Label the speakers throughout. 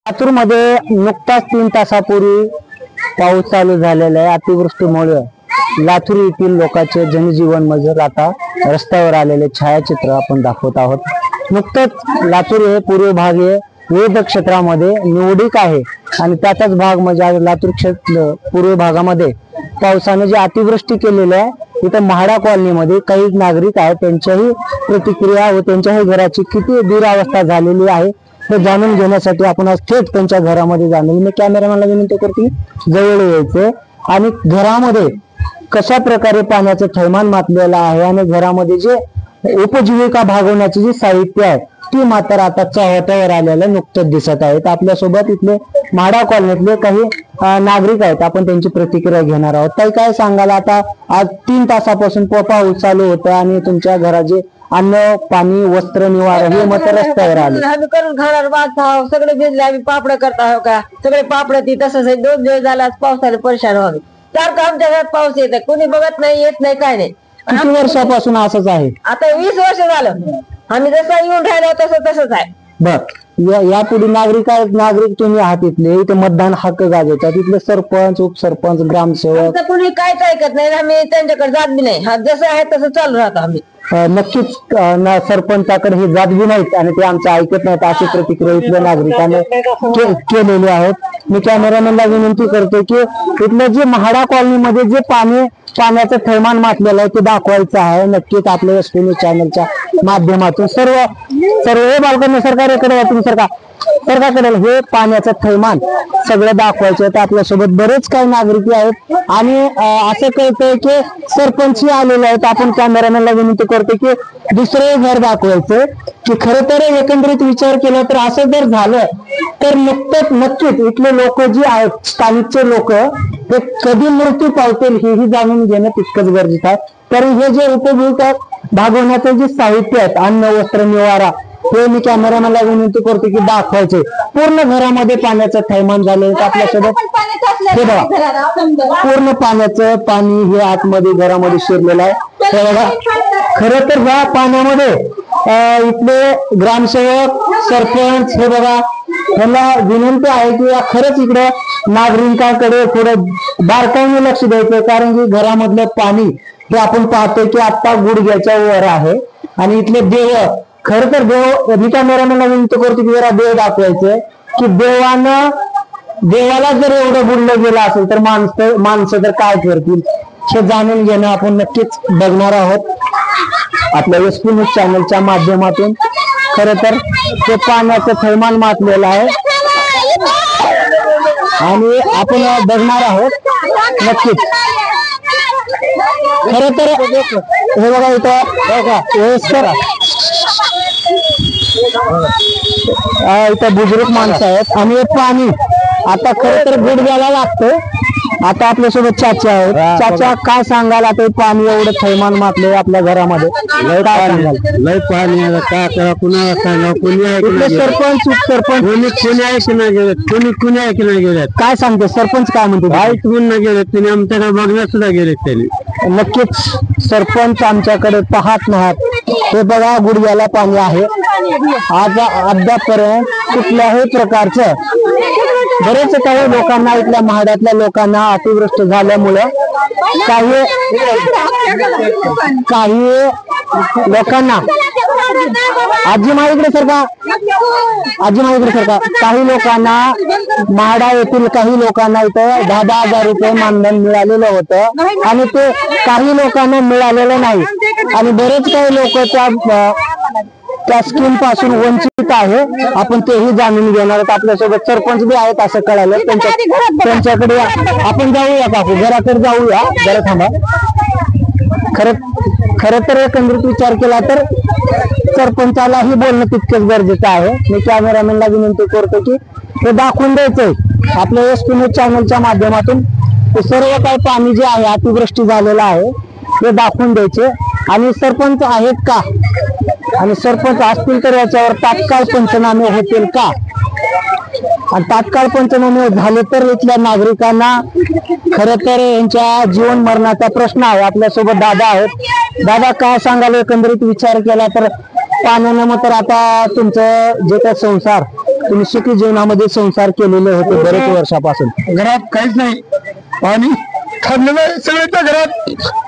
Speaker 1: लातूर मध्ये नुकताच 3 तासापूर्वी पाऊस चालू झालेला आहे। अतिवृष्टीमुळे लातूर येथील लोकांचे जनजीवन मजल आता रस्त्यावर आलेले छायाचित्र आपण दाखवत आहोत। नुकतंच लातूर हे पूर्व भाग हे विविध क्षेत्रामध्ये निवडक आहे आणि त्याचाच भाग म्हणजे लातूर क्षेत्र पूर्व भागामध्ये पावसाने जे अतिवृष्टी केलेली आहे, इथं महाडा कॉलनीमध्ये काही नागरिक आहेत, त्यांच्याही प्रतिक्रिया व त्यांच्याही घराची किती दुरावस्था झालेली आहे हे जाणून घेण्यासाठी आपण आज थेट त्यांच्या घरामध्ये जाणार। मी कॅमेरामॅनला विनंती करते जवळ यायचे आणि घरामध्ये कशा प्रकारे पाण्याचं थैमान मातलेलं आहे आणि घरामध्ये जे उपजीविका भागवण्याचे जे साहित्य आहे ती मात्र आता चव्हाट्यावर आलेलं नुकतंच दिसत आहेत। आपल्यासोबत इथले म्हाडा कॉलनीतले काही नागरिक आहेत, आपण त्यांची प्रतिक्रिया घेणार आहोत। ताई, काय सांगाल? आता आज 3 तासापासून पाऊस चालू होता आणि तुमच्या घराचे अन्न पाणी वस्त्र निवारा हे मत रस्त्यावर आले।
Speaker 2: आम्ही करून खाणार बांधतो, सगळे भिजले, आम्ही पापड करता का सगळे पापड ती तसंच 2 दिवस झाला पावसाने परेशान व्हावे। सारखं आमच्या घरात पाऊस येत, कोणी बघत नाही, येत नाही, काय नाही।
Speaker 1: किती वर्षापासून असंच आहे?
Speaker 2: आता 20 वर्ष झालं आम्ही जसं येऊन राहिलो तसंच आहे।
Speaker 1: बर, यापुढे नागरिक तुम्ही आहात इथले, इथे मतदान हक्क गाजवतात, इथले सरपंच उपसरपंच ग्रामसेवक
Speaker 2: कोणी काहीच ऐकत नाही, आम्ही त्यांच्याकडे जात बी नाही। जसं आहे तसं चालू राहतो आम्ही।
Speaker 1: नक्कीच सरपंचाकडे हे जात बी नाहीत आणि ते आमचं ऐकत नाहीत अशी प्रतिक्रिया इथल्या नागरिकांनी केलेली आहेत। मी कॅमेरामॅनला विनंती करतो की इथलं जे म्हाडा कॉलनीमध्ये जे पाण्याचं थैमान मातलेलं आहे ते दाखवायचं आहे। नक्कीच आपल्या एसपी न्यूज चॅनलच्या माध्यमातून सर्व बालकांना सरकारकडे सरकारकडे हे पाण्याचं थैमान सगळं दाखवायचं। तर आपल्यासोबत बरेच काही नागरिक आहेत आणि असं कळतंय की सरपंच आलेले आहेत। आपण कॅमेरामॅनला विनंती करतो की दुसरे घर दाखवायचं की खरं तर एकंदरीत विचार केला तर असं जर झालं तर नक्कीच इथले लोक जे आहेत स्थानिकचे लोक ते कधी मृत्यू पावतील हेही जाणून घेणं तितकंच गरजेचं आहे। तर हे जे उपजीविका भागवण्याचं जे साहित्य आहेत अन्न वस्त्र निवारा हे मी कॅमेरामॅनला विनंती करतो की दाखवायचे। पूर्ण घरामध्ये पाण्याचं थैमान झालं आपल्यासोबत हे बघा, पूर्ण पाण्याचं पाणी हे आतमध्ये घरामध्ये शिरलेलं आहे। हे बघा, खरं तर ह्या पाण्यामध्ये इथले ग्रामसेवक सरपंच हे बघा यांना विनंती आहे की खरंच इकडं नागरिकांकडे थोडं बारकाईने लक्ष द्यायचं, कारण की घरामधलं पाणी हे आपण पाहतोय की आता गुडघ्याच्या वर आहे आणि इथले देव खरं तर मी कॅमेरामॅनला विनंती करतो की जरा देव दाखवायचं की देवाला जर एवढं बुडलं गेलं असेल तर माणसं तर काय करतील हे जाणून घेणं आपण नक्कीच बघणार आहोत आपल्या एसपी न्यूज चॅनलच्या माध्यमातून। खरं तर ते पाण्याचं थैमान मातलेलं आहे आणि आपण बघणार आहोत नक्कीच। खरं तर हे बघा इथं बुजुर्ग माणसं आहेत आणि हे पाणी आता खरं तर गुडघ्याला लागतं। आता आपल्यासोबत चाचा आहेत। चाचा, काय सांगाल? आता पाणी एवढं थैमान मातले आपल्या घरामध्ये, लय पाणी काय करा, कुणाला सांगा, सरपंच उपसरपंच कोणी ऐकलं गेले, काय सांगते सरपंच काय म्हणते?
Speaker 3: ऐकून नाही गेले त्यांनी, आमच्याकडे बघण्यात सुद्धा गेले त्यांनी।
Speaker 1: नक्कीच सरपंच आमच्याकडे पाहत नाहीत। हे बघा, गुडघ्याला पाणी आहे। आज अद्यापर्यंत कुठल्याही प्रकारचं बरेच काही लोकांना इथल्या म्हाड्यातल्या लोकांना अतिवृष्टी झाल्यामुळं काही लोकांना आजी माईकडे सरका काही लोकांना म्हाडा येथील काही लोकांना इथं 10,000 रुपये मानधन मिळालेलं होतं आणि ते काही लोकांना मिळालेलं नाही आणि बरेच काही लोक त्या स्कीम पासून वंचित आहे। आपण तेही जाणून घेणार आहोत। आपल्यासोबत सरपंच बी आहेत असं कळालं, त्यांच्याकडे आपण जाऊया काकू, घराकडे जाऊया, जरा थांबा। खरं तर एकंदरीत विचार केला तर सरपंचालाही बोलणं तितकंच गरजेचं आहे। मी कॅमेरामॅनला विनंती करतो की हे दाखवून द्यायचंय आपल्या एसपी न्यूज चॅनलच्या माध्यमातून सर्व काही पाणी जे आहे अतिवृष्टी झालेलं आहे हे दाखवून द्यायचे आणि सरपंच आहेत का आणि सरपंच असतील तर याच्यावर तात्काळ पंचनामे होतील का आणि तात्काळ पंचनामे झाले तर इथल्या नागरिकांना खरं तर यांच्या जीवन मरणाचा प्रश्न आहे। आपल्यासोबत दादा आहेत। दादा, काय सांगाल? एकंदरीत विचार केला तर पाण्यानं मग तर आता तुमचं जे काही संसार तुम्ही सुखी जीवनामध्ये संसार केलेले होते बरेच वर्षापासून.
Speaker 3: घरात काहीच नाही, पाणी थांबलेलं आहे. सगळ्याच्या घरात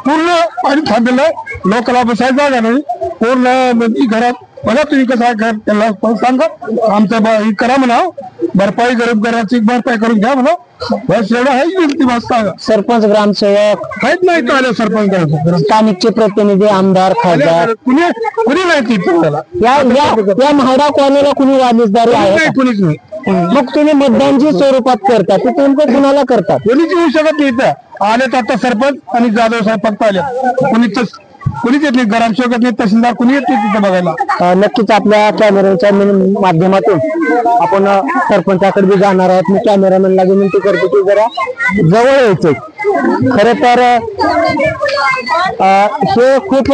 Speaker 3: पूर्ण पाणी थांबलेलं आहे. लोकांना बसायला जागा नाही. पूर्ण नदी घरात बघा तुम्ही कसं आहे घर, त्यांना सांगा आमचं हे करा म्हणा, भरपाई गरीब घराची भरपाई करून घ्या म्हणा. बस एवढं आहे विनंती. बस सांगा.
Speaker 1: सरपंच, ग्रामसेवक,
Speaker 3: काहीच नाही आलं. सरपंच,
Speaker 1: स्थानिकचे प्रतिनिधी, आमदार, खासदार
Speaker 3: कुणी नाही तिथं त्याला.
Speaker 1: या म्हाडा कॉलनीला कुणी वालिसदारी आहे
Speaker 3: नाही,
Speaker 1: का?
Speaker 3: कुणीच नाही.
Speaker 1: मग तुम्ही मतदानची स्वरूपात करता ते नेमकं कुणाला करतात?
Speaker 3: कोणीच येऊ शकत नाही इथं. आलेत आता सरपंच आणि जाधव साहेब फक्त आले. कुणीच येत नाही. ग्रामसेवक येत नाही, तहसीलदार कुणी येत नाही तिथं बघायला.
Speaker 1: नक्कीच आपल्या कॅमेऱ्याच्या माध्यमातून आपण सरपंचाकडे बी जाणार आहोत. मी कॅमेरामॅनला विनंती करतो की जरा जवळ यायचं. खर तर हे खूप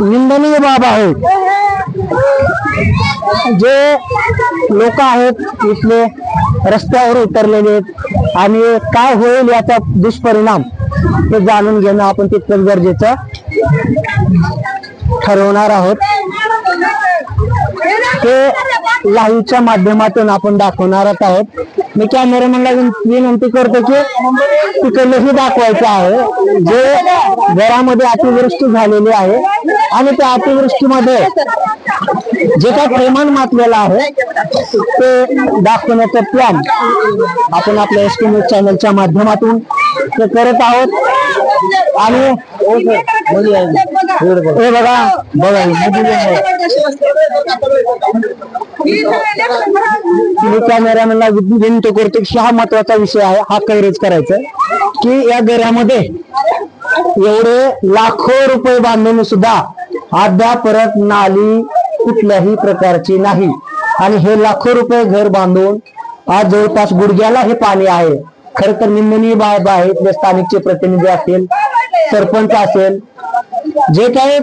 Speaker 1: निंदनीय बाब आहे. जे लोक आहेत इथले रस्त्यावर उतरलेले आहेत आणि काय होईल याचा दुष्परिणाम हे जाणून घेणं आपण तितकंच गरजेचं ठरवणार आहोत. ते लाईव्हच्या माध्यमातून आपण दाखवणार आहोत. मी कॅमेरामॅनला विनंती करतो की तिकडलंही दाखवायचं आहे. जे घरामध्ये अतिवृष्टी झालेली आहे आणि त्या अतिवृष्टीमध्ये जे काय प्रेमान मातलेलं आहे ते दाखवण्याचा प्लॅन आपण आपल्या एसटी न्यूज चॅनलच्या माध्यमातून ते करत आहोत. आणि हे बघा मी कॅमेरामॅनला विनंती करतो की हा महत्वाचा विषय आहे, हा कव्हरेज करायचा की या घरामध्ये एवढे लाखो रुपये बांधून सुद्धा अद्याप परत नाली कुठल्याही प्रकारची नाही. आणि हे लाखो रुपये घर बांधून आज जवळपास गुडघ्याला हे पाणी आहे. खर तर निंदनीय बाब आहे. इथले स्थानिकचे प्रतिनिधी असेल, सरपंच असेल, जे काही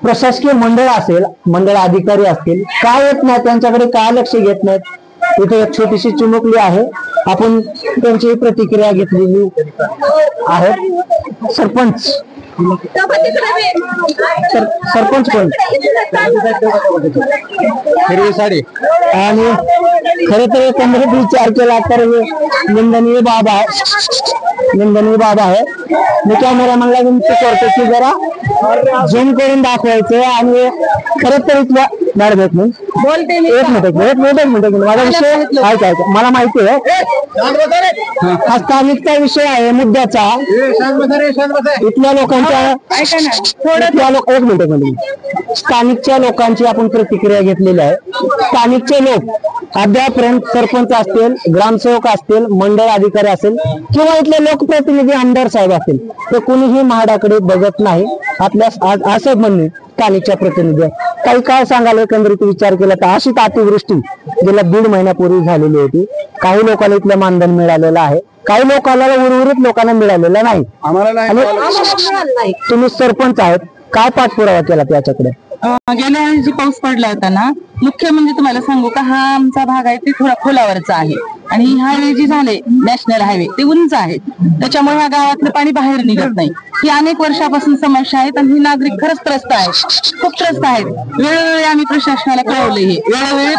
Speaker 1: प्रशासकीय मंडळ असेल, मंडळ अधिकारी असतील, काय येत नाही त्यांच्याकडे, काय लक्ष घेत नाहीत. इथे एक छोटीशी चिमुकली आहे, आपण त्यांची प्रतिक्रिया घेतलेली आहे. सरपंच सरपंच कोण? हिरवी साडी. आणि खरे तर एकंदरीत विचार केला तर निंदनीय बाब आहे. मी कॅमेरामॅनला विनंती करतो की जरा झूम करून दाखवायचं. आणि खरं तर इथल्या मॅडम एक मिनिट माझा विषय ऐका. मला माहिती आहे हा स्थानिकचा विषय आहे मुद्द्याचा. इथल्या लोकांच्या एक मिनिट स्थानिकच्या लोकांची आपण प्रतिक्रिया घेतलेली आहे. स्थानिकचे लोक अद्यापर्यंत सरपंच असतील, ग्रामसेवक असतील, मंडळ अधिकारी असेल किंवा इथले लोकप्रतिनिधी आमदार साहेब असतील ते कुणीही म्हाडाकडे बघत नाही. आपल्या असं म्हणणे स्थानिकच्या प्रतिनिधी काही काय सांगाल? एकंदरीत विचार केला तर अशीच अतिवृष्टी गेल्या 1.5 महिन्यापूर्वी झालेली होती. काही लोकांना इथलं मानधन मिळालेलं आहे, काही लोकांना उर्वरित लोकांना मिळालेलं नाही. तुम्ही सरपंच आहेत, काय पाठपुरावा केला त्याच्याकडे?
Speaker 2: गेल्या वेळी जी पाऊस पडला होता ना, मुख्य म्हणजे तुम्हाला सांगू का, हा आमचा भाग आहे ते थोडा खोलावरचा आहे आणि हायवे जे झाले नॅशनल हायवे ते उंच आहेत, त्याच्यामुळे ह्या गावातलं पाणी बाहेर निघत नाही. ही अनेक वर्षापासून समस्या आहेत आणि ही नागरिक खरंच त्रस्त आहेत, खूप त्रस्त आहेत. वेळोवेळी आम्ही प्रशासनाला कळवले, वेळोवेळी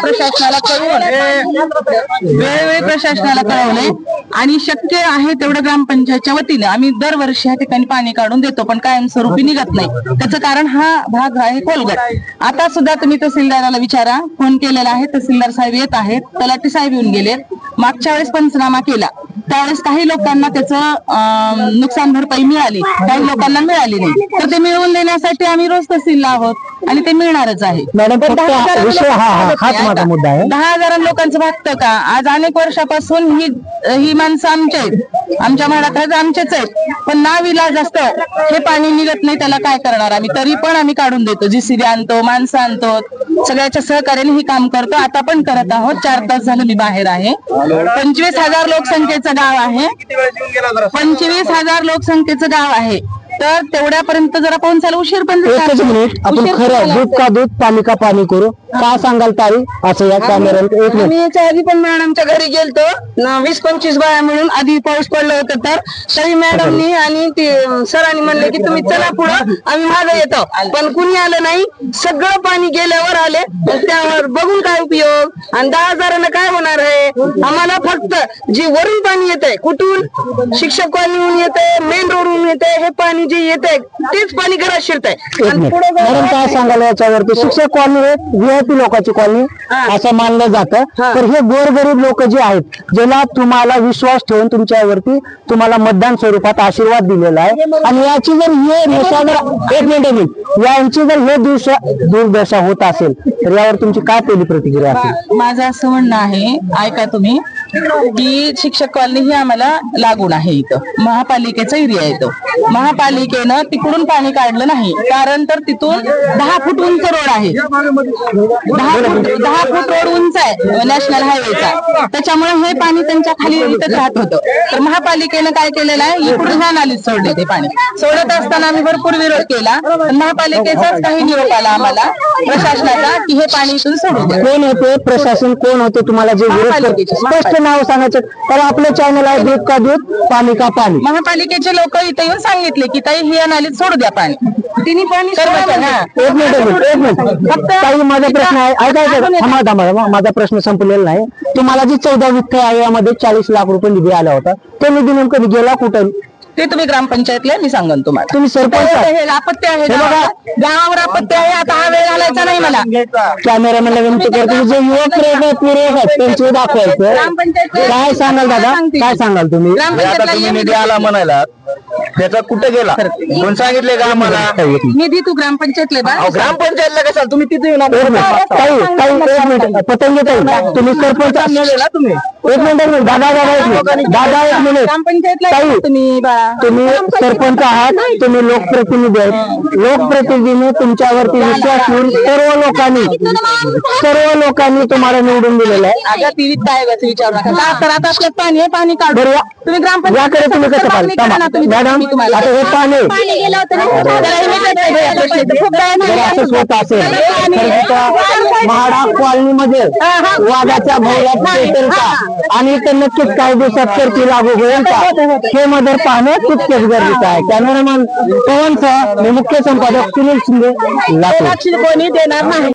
Speaker 2: प्रशासनाला कळवले आणि शक्य आहे तेवढं ग्रामपंचायतच्या वतीने आम्ही दरवर्षी या ठिकाणी पाणी काढून देतो, पण कायमस्वरूपी निघत नाही. त्याचं कारण हा भाग आहे खोलगट. आता सुद्धा तुम्ही तहसीलदाराला विचारा, फोन केलेला आहे, तहसीलदार साहेब येत आहेत, तलाठी साहेब येऊन गेलेत. मागच्या वेळेस पंचनामा केला त्यावेळेस काही लोकांना त्याचं नुकसान भरपाई मिळाली, काही लोकांना मिळाली नाही. तर ते मिळवून देण्यासाठी आम्ही रोज तहसीलला आहोत आणि ते मिळणारच आहे. 10,000 लोकांचं भागतं का? आज अनेक वर्षापासून ही माणसं आमचे आहेत, आमच्या म्हाडात आमचेच आहेत, पण नाविलाज असतं हे पाणी निघत नाही, त्याला काय करणार आम्ही? तरी पण आम्ही काढून देतो, जीसीबी आणतो, माणसं आणतो, सगळ्याच्या सहकार्याने ही काम करतो. आता पण करत आहोत. 4 तास झालं मी बाहेर आहे. 25,000 लोकसंख्येचं गाव आहे, 25,000 लोकसंख्येचं गाव आहे. तर तेवढ्यापर्यंत जरा पोहोचायला उशीर पण
Speaker 1: एकच मिनिट, आपण खरं दूध का दूध पाणी का पाणी करू, काय सांगाल ताई? असं या कॅमेऱ्यात एक मिनिट.
Speaker 4: आम्ही याच्या आधी पण मॅडमच्या घरी गेलतो 20-25 बाया मिळून, आधी पाऊस पडलं होतं तर तरी मॅडमनी आणि ते सरांनी म्हणले की तुम्ही चला पुढं, आम्ही मागे येतो, पण कुणी आलं नाही. सगळं पाणी गेल्यावर आले, त्यावर बघून काय उपयोग? आणि 10,000 काय होणार आहे? आम्हाला फक्त जे वरून पाणी येत आहे, कुठून? शिक्षक कॉलनीहून येते, मेन रोडहून येते, हे पाणी जे येत आहे तेच पाणी घरात शिरत आहे.
Speaker 1: एक मिनिट मॅडम, काय सांगाल याच्यावरती? शिक्षक कॉलनी हे व्हीआयपी लोकांची कॉलनी असं मानलं जातं, तर हे गोरगरीब लोक जे आहेत, ज्याला तुम्हाला विश्वास ठेवून तुमच्यावरती तुम्हाला मतदान स्वरूपात आशीर्वाद दिलेला आहे, आणि याची जर हे एक मिनिट यांची जर हे दुर्दशा होत असेल तर यावर तुमची काय पहिली प्रतिक्रिया असेल?
Speaker 2: माझं असं म्हणणं आहे, ऐका तुम्ही, की शिक्षक कॉलनी ही आम्हाला लागून आहे. इथं महापालिकेचा एरिया येतो. महापालिकेनं तिकडून पाणी काढलं नाही, कारण तर तिथून 10 फूट उंच रोड आहे. 10 फूट रोड उंच आहे नॅशनल हायवेचा, त्याच्यामुळे हे पाणी त्यांच्या खाली इथं राहत होतं. तर महापालिकेनं काय केलेलं आहे, इकडून ह्या नालीत सोडले ते पाणी. सोडत असताना आम्ही भरपूर विरोध केला, पण महापालिकेचाच काही निरोप आला आम्हाला प्रशासनाचा की हे पाणी इथून सोडू द्या.
Speaker 1: कोण होते प्रशासन, कोण होते तुम्हाला जे विरोध? स्पष्ट नाव सांगायचं, तर आपलं चॅनल आहे दूध का दूध पाणी का पाणी.
Speaker 2: महापालिकेचे लोक इथे येऊन सांगितले की ताई ही नालीत सोडू द्या पाणी. तिने पाणी
Speaker 1: एक मिनिट ताई, माझा प्रश्न आहे, ऐका माझा प्रश्न संपलेला नाही. तुम्हाला जी 14 वित्त आयोगामध्ये 40 लाख रुपये निधी आला होता, तो निधी नेमकं गेला कुठे?
Speaker 2: ते तुम्ही ग्रामपंचायतले मी सांगन तुम्हाला.
Speaker 1: तुम्ही सरपंच
Speaker 2: हे आपत्ती आहे, गावावर आपत्ती आहे. आता हा वेळ घालायचा नाही मला.
Speaker 1: कॅमेरामॅनला विनंती करतो, जे युवक आहेत त्यांचे दाखवायचं. काय सांगाल दादा, काय सांगाल तुम्ही?
Speaker 2: ग्रामपंचायतला
Speaker 5: निधी आला म्हणायला, त्याचा कुठे गेला? कोण सांगितले का आम्हाला?
Speaker 2: निधी तू ग्रामपंचायतले बा.
Speaker 5: ग्रामपंचायतला कशाला तुम्ही तिथे येऊन
Speaker 1: पतंग ताई, तुम्ही सरपंच
Speaker 5: तुम्ही
Speaker 1: एक मिनिट दादा एक मिनिट.
Speaker 2: ग्रामपंचायतला
Speaker 1: ताई,
Speaker 2: तुम्ही बा.
Speaker 1: तुम्ही सरपंच आहात, तुम्ही लोकप्रतिनिधी आहेत. लोकप्रतिनिधीने तुमच्यावरती विश्वास ठेवून सर्व लोकांनी तुम्हाला निवडून दिलेलं आहे.
Speaker 2: अगं ती वित्त आयोगाचं विचारू नका. का तर आता आपलं पाणी आहे, पाणी काढू.
Speaker 1: बरं,
Speaker 2: तुम्ही
Speaker 1: याकडे
Speaker 2: ग्रामपंचायत
Speaker 1: तुम्ही कसं पाहिजे? मॅडम, आता हे पाणी जर असंच होत असेल तर तिथं महाडा कॉलनीमध्ये वादाच्या भोवऱ्यात पेटेल का? आणि ते नक्कीच काही दिवसात करती लागू होईल का? हे मदर पाहणं तितकेच गरजेचं आहे. कॅमेरामॅन पवनसह मी मुख्य संपादक सुनील शिंदे, लातूर.
Speaker 2: कोणी देणार नाही.